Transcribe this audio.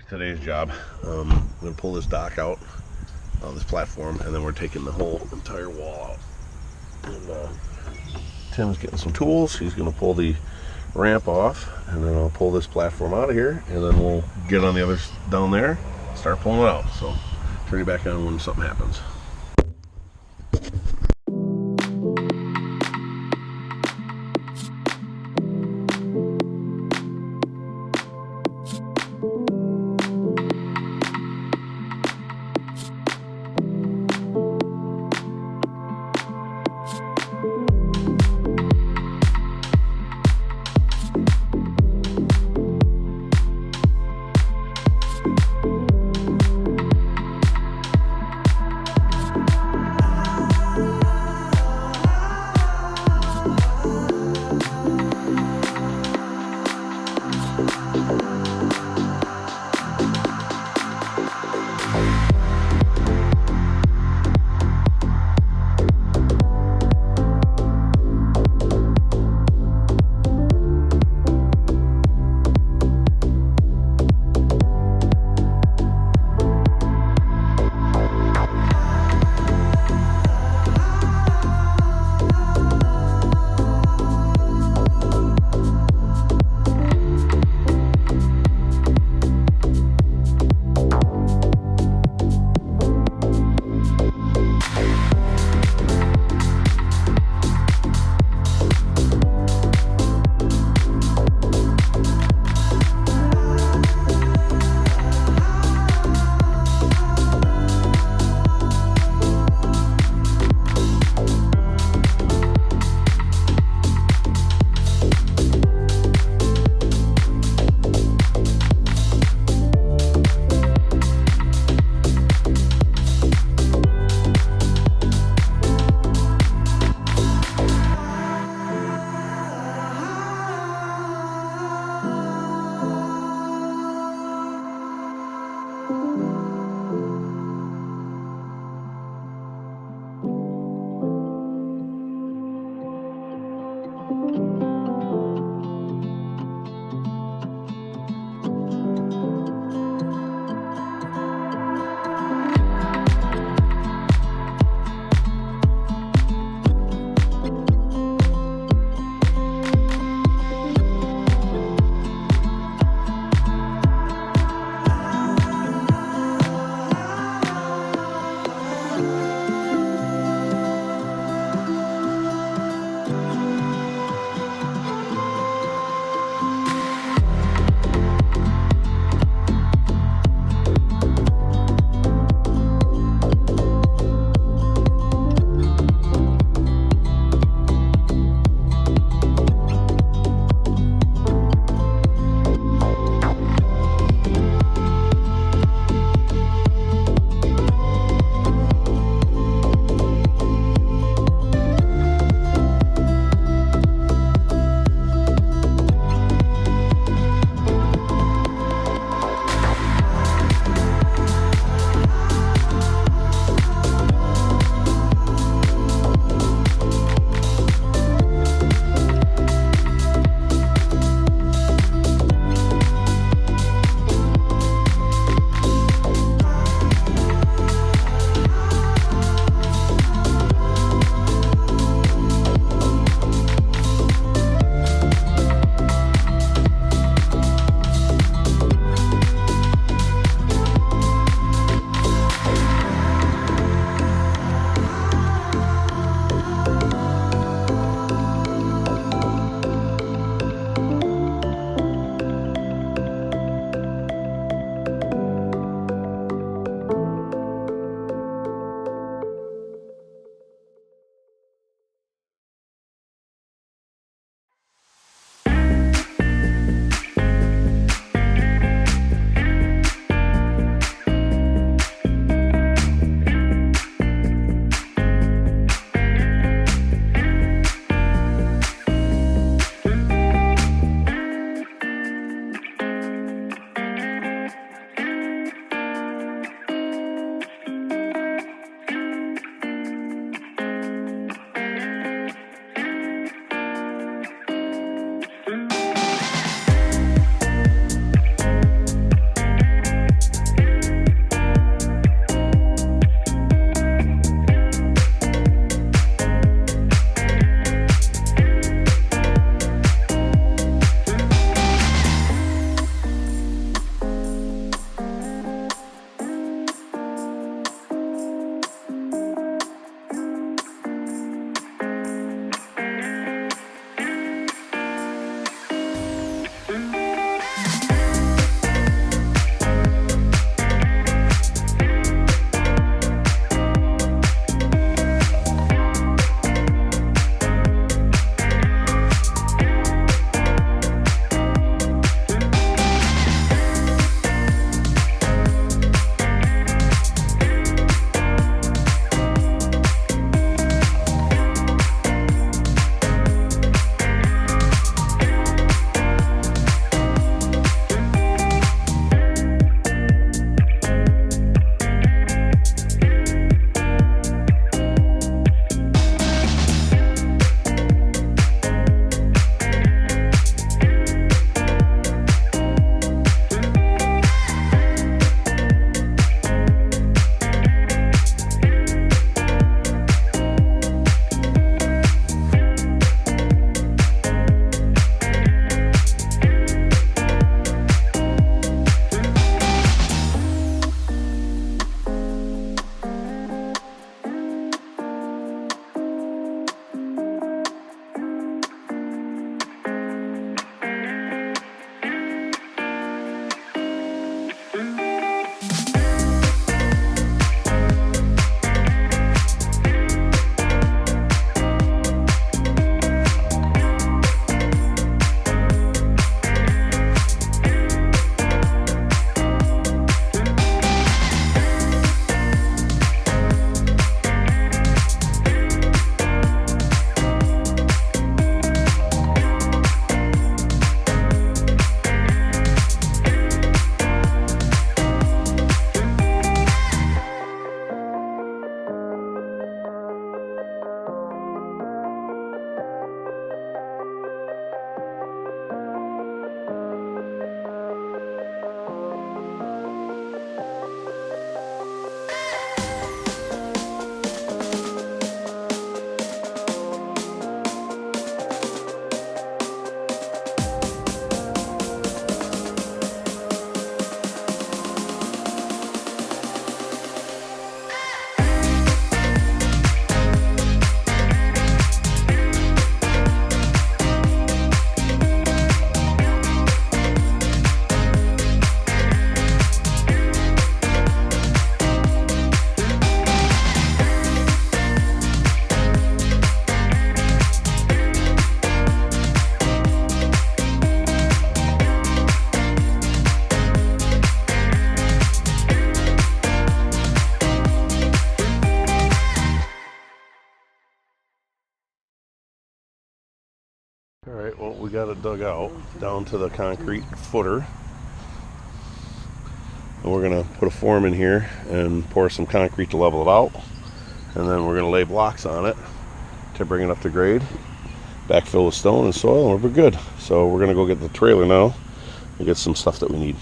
today's job. I'm going to pull this dock out, this platform, and then we're taking the whole entire wall out. And Tim's getting some tools. He's going to pull the ramp off, and then I'll pull this platform out of here, and then we'll get on the other down there, start pulling it out. So turn you back on when something happens. All right, well, we got it dug out down to the concrete footer. And we're gonna put a form in here and pour some concrete to level it out. And then we're gonna lay blocks on it to bring it up to grade. Backfill with stone and soil, and we're good. So we're gonna go get the trailer now and get some stuff that we need.